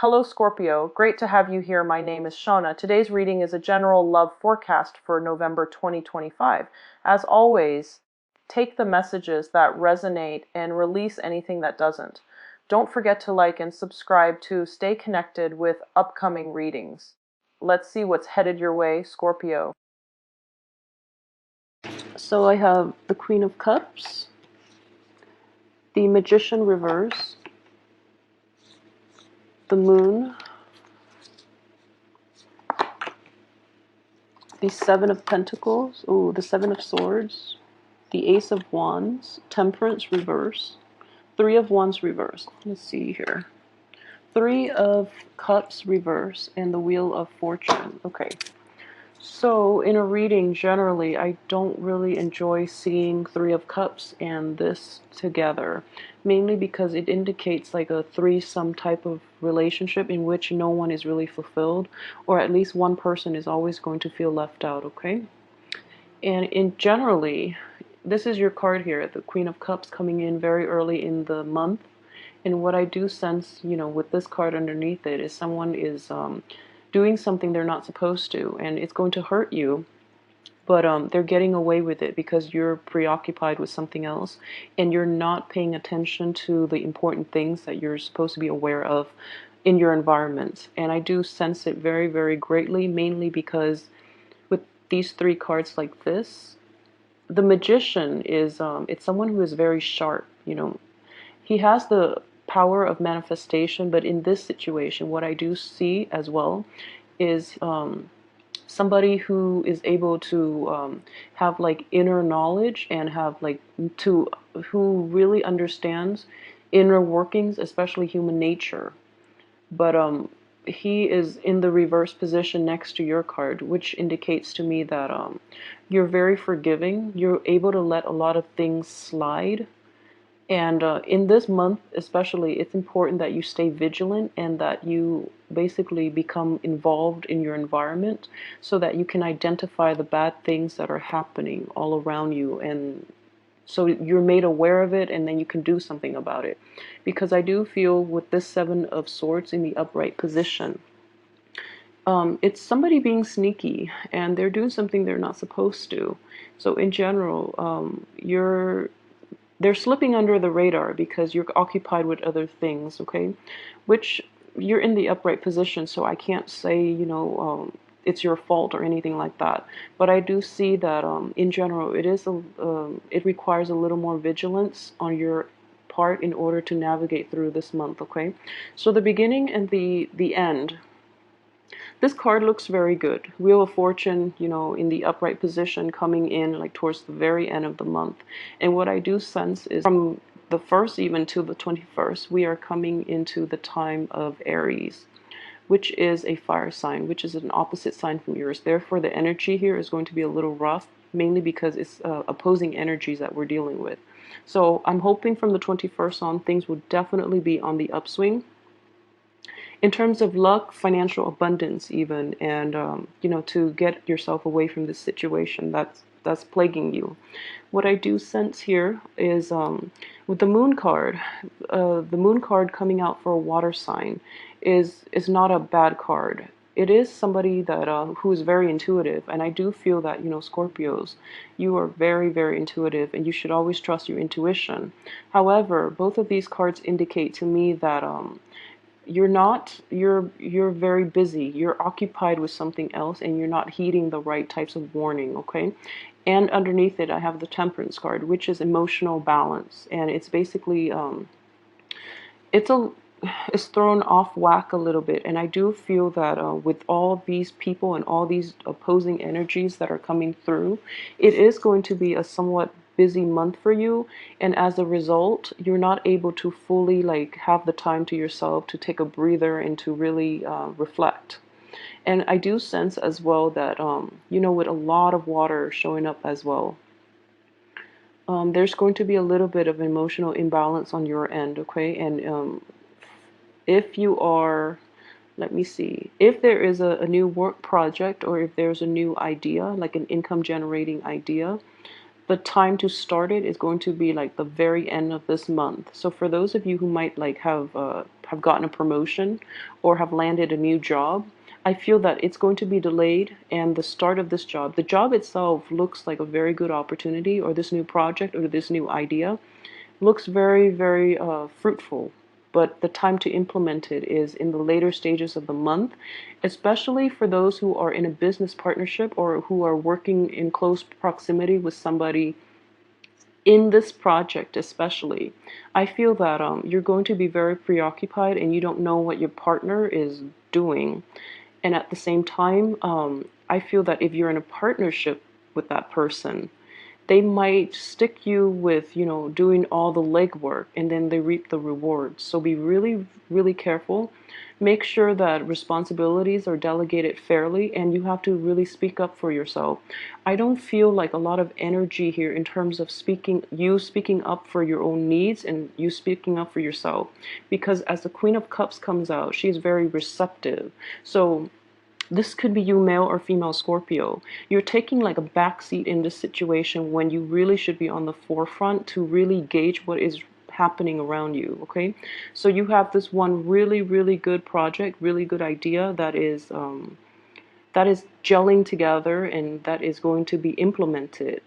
Hello Scorpio, great to have you here. My name is Shauna. Today's reading is a general love forecast for November 2025. As always, take the messages that resonate and release anything that doesn't. Don't forget to like and subscribe to stay connected with upcoming readings. Let's see what's headed your way, Scorpio. So I have the Queen of Cups, the Magician reverse, the Moon, the Seven of Pentacles, the Seven of Swords, the Ace of Wands, Temperance reverse, Three of Wands reverse. Let's see here. Three of Cups reverse, and the Wheel of Fortune. Okay. So in a reading, generally, I don't really enjoy seeing Three of Cups and this together, mainly because it indicates like a threesome type of relationship in which no one is really fulfilled, or at least one person is always going to feel left out, okay? And in generally, this is your card here, the Queen of Cups, coming in very early in the month. And what I do sense, with this card underneath it is someone is doing something they're not supposed to, and it's going to hurt you, but they're getting away with it because you're preoccupied with something else, and you're not paying attention to the important things that you're supposed to be aware of in your environment. And I do sense it very, very greatly, mainly because with these three cards like this, the Magician is it's someone who is very sharp. He has the power of manifestation, but in this situation, what I do see as well is somebody who is able to have like inner knowledge and have like who really understands inner workings, especially human nature. But he is in the reverse position next to your card, which indicates to me that you're very forgiving. You're able to let a lot of things slide. And in this month, especially, it's important that you stay vigilant and that you basically become involved in your environment so that you can identify the bad things that are happening all around you. And so you're made aware of it, and then you can do something about it. Because I do feel with this Seven of Swords in the upright position, it's somebody being sneaky, and they're doing something they're not supposed to. So in general, they're slipping under the radar because you're occupied with other things, okay? Which you're in the upright position, so I can't say, it's your fault or anything like that. But I do see that in general, it requires a little more vigilance on your part in order to navigate through this month, okay? So the beginning and the end. This card looks very good. Wheel of Fortune, in the upright position, coming in like towards the very end of the month. And what I do sense is from the 1st even to the 21st, we are coming into the time of Aries, which is a fire sign, which is an opposite sign from yours. Therefore, the energy here is going to be a little rough, mainly because it's opposing energies that we're dealing with. So I'm hoping from the 21st on, things will definitely be on the upswing in terms of luck, financial abundance even, and to get yourself away from this situation that's plaguing you. What I do sense here is with the Moon card coming out for a water sign is not a bad card. It is somebody that who is very intuitive, and I do feel that Scorpios, you are very, very intuitive, and you should always trust your intuition. However, both of these cards indicate to me that you're very busy, you're occupied with something else, and you're not heeding the right types of warning, okay? And underneath it I have the Temperance card, which is emotional balance, and it's basically it's a it's thrown off whack a little bit. And I do feel that with all these people and all these opposing energies that are coming through, it is going to be a somewhat busy month for you, and as a result, you're not able to fully like have the time to yourself to take a breather and to really reflect. And I do sense as well that with a lot of water showing up as well, there's going to be a little bit of emotional imbalance on your end, okay? And if you are, let me see, if there is a new work project, or if there's a new idea, like an income generating idea, the time to start it is going to be like the very end of this month. So for those of you who might like have gotten a promotion or have landed a new job, I feel that it's going to be delayed, and the start of this job, the job itself looks like a very good opportunity, or this new project or this new idea looks very, very fruitful. But the time to implement it is in the later stages of the month, especially for those who are in a business partnership or who are working in close proximity with somebody in this project especially. I feel that you're going to be very preoccupied and you don't know what your partner is doing. And at the same time, I feel that if you're in a partnership with that person, they might stick you with, doing all the legwork and then they reap the rewards. So be really, really careful. Make sure that responsibilities are delegated fairly and you have to really speak up for yourself. I don't feel like a lot of energy here in terms of speaking up for your own needs and you speaking up for yourself. Because as the Queen of Cups comes out, she's very receptive. So this could be you, male or female Scorpio. You're taking like a backseat in this situation when you really should be on the forefront to really gauge what is happening around you, okay? So you have this one really, really good project, really good idea that is gelling together and that is going to be implemented.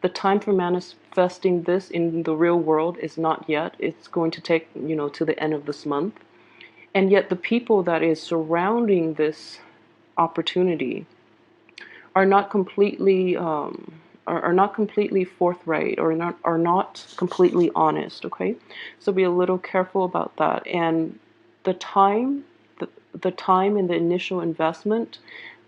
The time for manifesting this in the real world is not yet. It's going to take, to the end of this month. And yet the people that is surrounding this opportunity are not completely are not completely forthright or are not completely honest. Okay, so be a little careful about that. And the time the time and the initial investment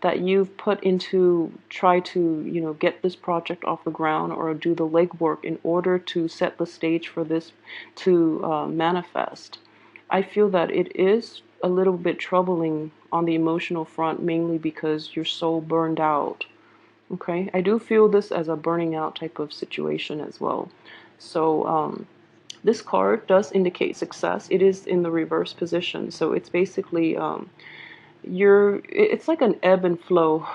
that you've put into try to get this project off the ground or do the legwork in order to set the stage for this to manifest, I feel that it is a little bit troubling on the emotional front, mainly because you're so burned out. Okay, I do feel this as a burning out type of situation as well. So this card does indicate success. It is in the reverse position, so it's basically it's like an ebb and flow.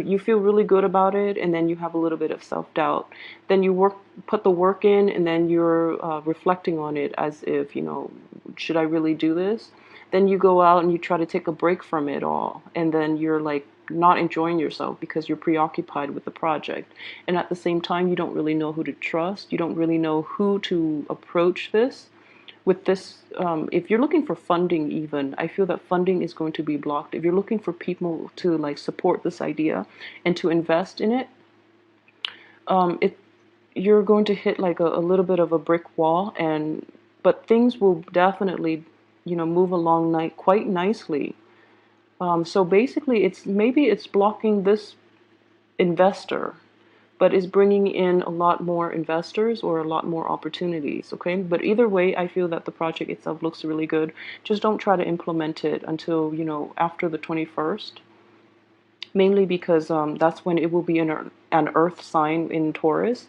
You feel really good about it and then you have a little bit of self-doubt, then you put the work in, and then you're reflecting on it as if, should I really do this? Then you go out and you try to take a break from it all, and then you're like not enjoying yourself because you're preoccupied with the project. And at the same time, you don't really know who to trust. You don't really know who to approach this with this. If you're looking for funding, even, I feel that funding is going to be blocked. If you're looking for people to like support this idea and to invest in it, it you're going to hit like a little bit of a brick wall. And but things will definitely move along quite nicely. So basically, maybe it's blocking this investor, but is bringing in a lot more investors or a lot more opportunities, okay? But either way, I feel that the project itself looks really good. Just don't try to implement it until, after the 21st, mainly because that's when it will be an earth sign in Taurus,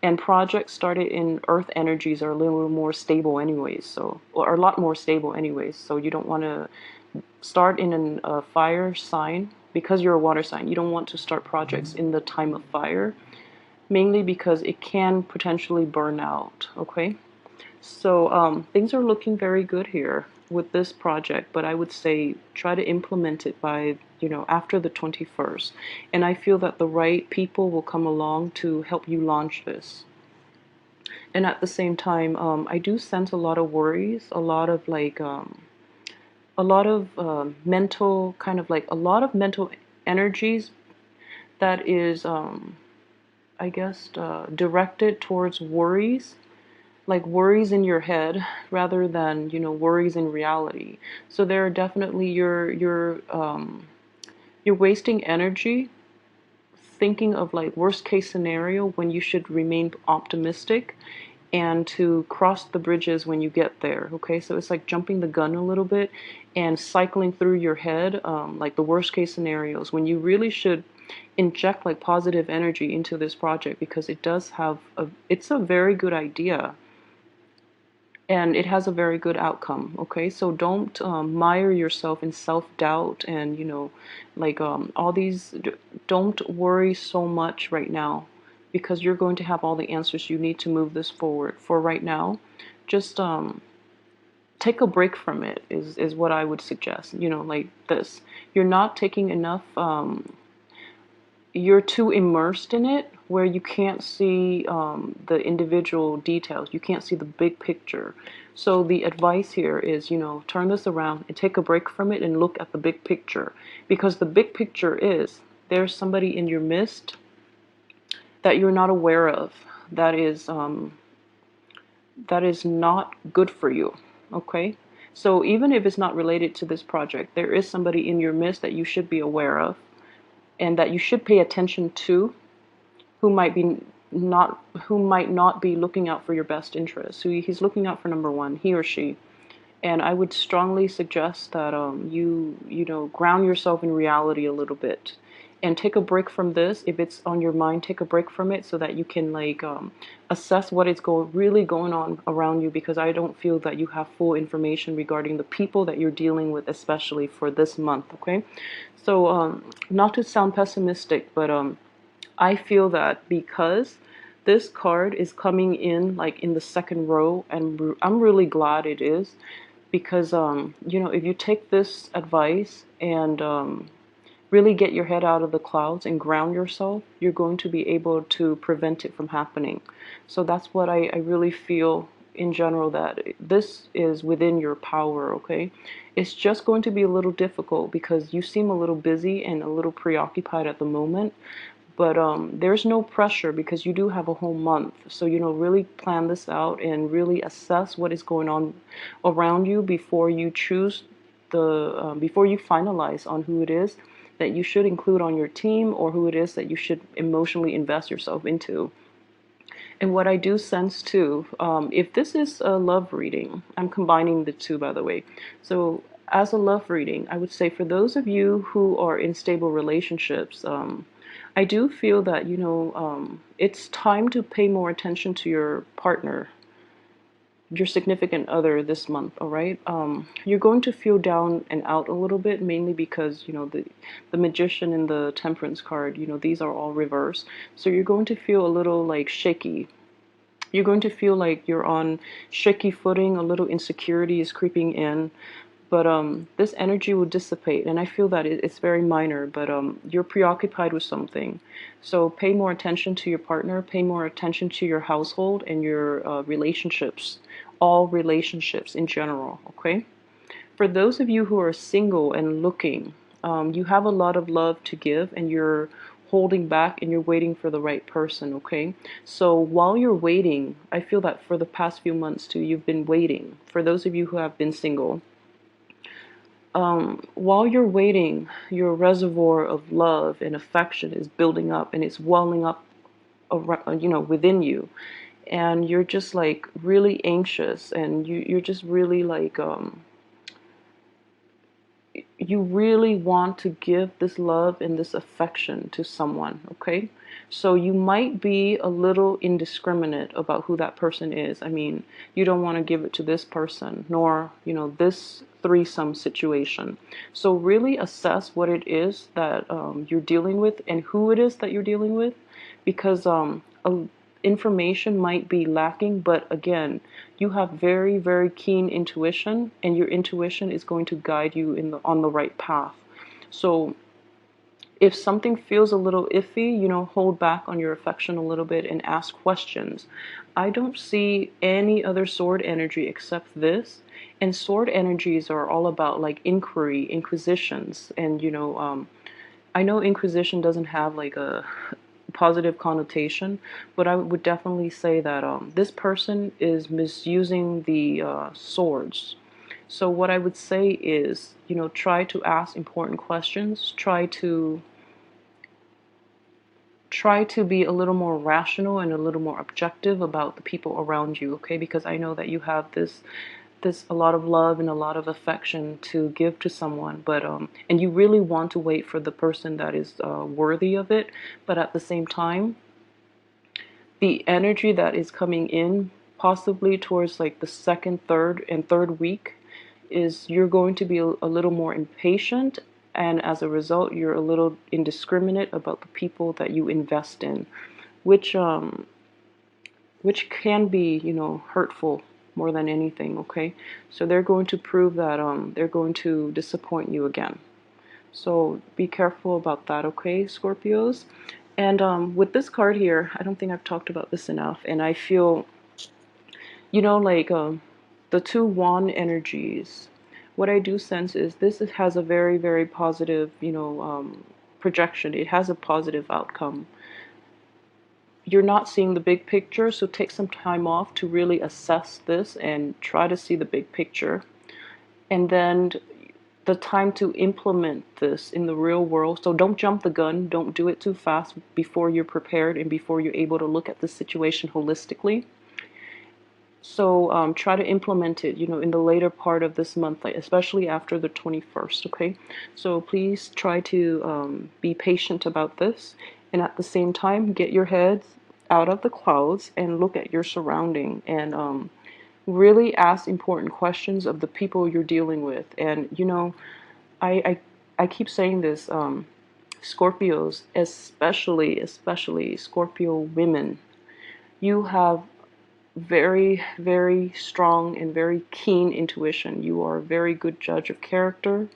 and projects started in earth energies are a little more stable anyways, or a lot more stable anyways, so you don't want to start in a fire sign because you're a water sign. You don't want to start projects in the time of fire, mainly because it can potentially burn out, okay? So things are looking very good here with this project, but I would say try to implement it by, after the 21st. And I feel that the right people will come along to help you launch this. And at the same time, I do sense a lot of worries, a lot of mental, kind of like a lot of mental energies that is, I guess, directed towards worries, like worries in your head rather than, worries in reality. So there are definitely you're wasting energy thinking of like worst case scenario when you should remain optimistic and to cross the bridges when you get there. Okay, so it's like jumping the gun a little bit and cycling through your head like the worst case scenarios when you really should inject like positive energy into this project, because it's a very good idea and it has a very good outcome. Okay, so don't mire yourself in self-doubt and all these. Don't worry so much right now, because you're going to have all the answers you need to move this forward. For right now, just take a break from it is what I would suggest. You know, like this. You're not taking enough, you're too immersed in it where you can't see the individual details. You can't see the big picture. So the advice here is, you know, turn this around and take a break from it and look at the big picture. Because the big picture is there's somebody in your midst that you're not aware of that is not good for you. Okay? So even if it's not related to this project, there is somebody in your midst that you should be aware of and that you should pay attention to, who might not be looking out for your best interests. So he's looking out for number one, he or she. And I would strongly suggest that you know, ground yourself in reality a little bit and take a break from this. If it's on your mind, take a break from it so that you can like assess what is really going on around you, because I don't feel that you have full information regarding the people that you're dealing with, especially for this month. Okay, so not to sound pessimistic, but I feel that because this card is coming in like in the second row, and I'm really glad it is, because you know, if you take this advice and really get your head out of the clouds and ground yourself, you're going to be able to prevent it from happening. So that's what I really feel in general, that this is within your power. Okay, it's just going to be a little difficult because you seem a little busy and a little preoccupied at the moment. But there's no pressure because you do have a whole month. So, you know, really plan this out and really assess what is going on around you before you choose before you finalize on who it is that you should include on your team, or who it is that you should emotionally invest yourself into. And what I do sense too, if this is a love reading, I'm combining the two, by the way. So as a love reading, I would say for those of you who are in stable relationships, I do feel that, you know, it's time to pay more attention to your partner, your significant other this month. All right, you're going to feel down and out a little bit, mainly because, you know, the Magician and the Temperance card, you know, these are all reversed. So you're going to feel a little like shaky. You're going to feel like you're on shaky footing. A little insecurity is creeping in. But this energy will dissipate, and I feel that it's very minor, but you're preoccupied with something. So pay more attention to your partner, pay more attention to your household and your relationships, all relationships in general, okay? For those of you who are single and looking, you have a lot of love to give, and you're holding back and you're waiting for the right person, okay? So while you're waiting, I feel that for the past few months too, you've been waiting. For those of you who have been single, while you're waiting, your reservoir of love and affection is building up, and it's welling up around, you know, within you, and you're just like really anxious, and you're just really like you really want to give this love and this affection to someone, okay? So you might be a little indiscriminate about who that person is. I mean, you don't want to give it to this person, nor, you know, this threesome situation. So really assess what it is that you're dealing with and who it is that you're dealing with, because information might be lacking, but again, you have very, very keen intuition, and your intuition is going to guide you on the right path. So if something feels a little iffy, you know, hold back on your affection a little bit and ask questions. I don't see any other sword energy except this. And sword energies are all about like inquiry, inquisitions, and, you know, I know inquisition doesn't have like a positive connotation, but I would definitely say that this person is misusing the swords. So what I would say is, you know, try to ask important questions. Try to be a little more rational and a little more objective about the people around you, okay? Because I know that you have this a lot of love and a lot of affection to give to someone, but and you really want to wait for the person that is worthy of it, but at the same time, the energy that is coming in possibly towards like the second, third week is you're going to be a little more impatient, and as a result you're a little indiscriminate about the people that you invest in. which which can be, you know, hurtful more than anything, okay? So they're going to prove that they're going to disappoint you again. So be careful about that, okay, Scorpios? And with this card here, I don't think I've talked about this enough, and I feel, you know, like the two wand energies. What I do sense is has a very, very positive, you know, projection. It has a positive outcome. You're not seeing the big picture, so take some time off to really assess this and try to see the big picture. And then the time to implement this in the real world. So don't jump the gun, don't do it too fast before you're prepared and before you're able to look at the situation holistically. So try to implement it, you know, in the later part of this month, like especially after the 21st, okay? So please try to be patient about this, and at the same time, get your heads out of the clouds and look at your surrounding, and really ask important questions of the people you're dealing with. And you know, I keep saying this, Scorpios, especially Scorpio women, you have very, very strong and very keen intuition. You are a very good judge of character.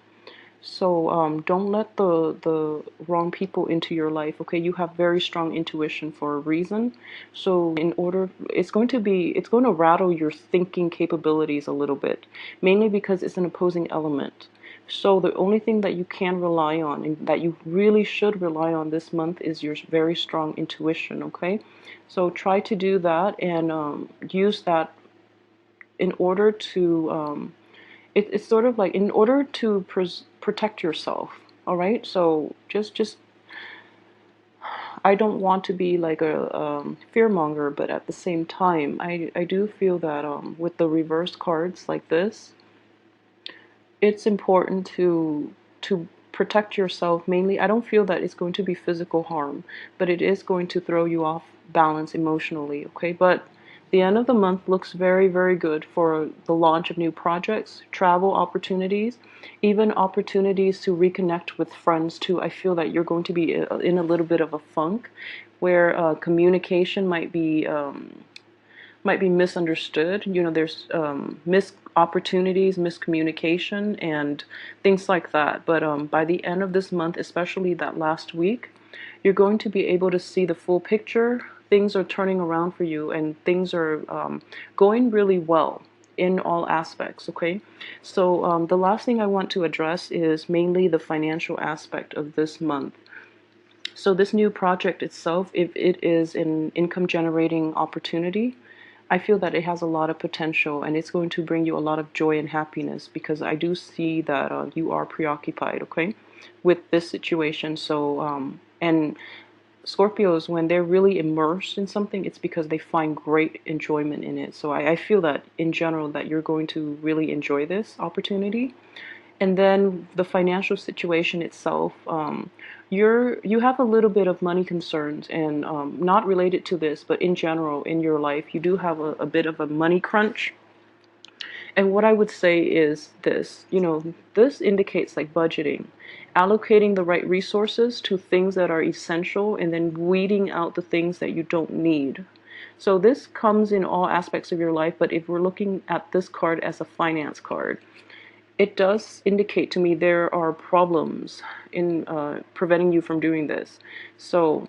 So don't let the wrong people into your life. Okay, you have very strong intuition for a reason. So in order, it's going to rattle your thinking capabilities a little bit, mainly because it's an opposing element. So the only thing that you can rely on, and that you really should rely on this month, is your very strong intuition. Okay, so try to do that, and use that in order to it's sort of like in order to protect yourself. All right, so just I don't want to be like a fear monger, but at the same time, I do feel that with the reverse cards like this, it's important to protect yourself. Mainly, I don't feel that it's going to be physical harm, but it is going to throw you off balance emotionally, okay? But the end of the month looks very, very good for the launch of new projects, travel opportunities, even opportunities to reconnect with friends too. I feel that you're going to be in a little bit of a funk where communication might be misunderstood. You know, there's missed opportunities, miscommunication, and things like that. But by the end of this month, especially that last week, you're going to be able to see the full picture. Things are turning around for you, and things are going really well in all aspects, okay? So the last thing I want to address is mainly the financial aspect of this month. So this new project itself, if it is an income generating opportunity, I feel that it has a lot of potential, and it's going to bring you a lot of joy and happiness, because I do see that you are preoccupied, okay, with this situation. So, and Scorpios, when they're really immersed in something, it's because they find great enjoyment in it. So I feel that in general that you're going to really enjoy this opportunity. And then the financial situation itself, you have a little bit of money concerns, and not related to this, but in general in your life, you do have a bit of a money crunch. And what I would say is this, you know, this indicates like budgeting, allocating the right resources to things that are essential, and then weeding out the things that you don't need. So this comes in all aspects of your life, but if we're looking at this card as a finance card, it does indicate to me there are problems in preventing you from doing this. So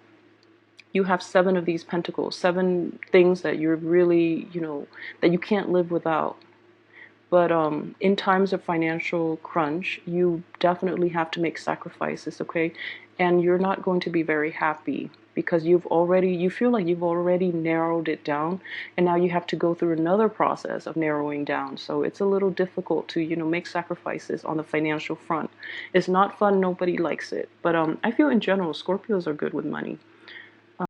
you have 7 of these pentacles, 7 things that you're really, you know, that you can't live without. But in times of financial crunch, you definitely have to make sacrifices, okay? And you're not going to be very happy, because you feel like you've already narrowed it down, and now you have to go through another process of narrowing down. So it's a little difficult to, you know, make sacrifices on the financial front. It's not fun, nobody likes it. But I feel in general, Scorpios are good with money.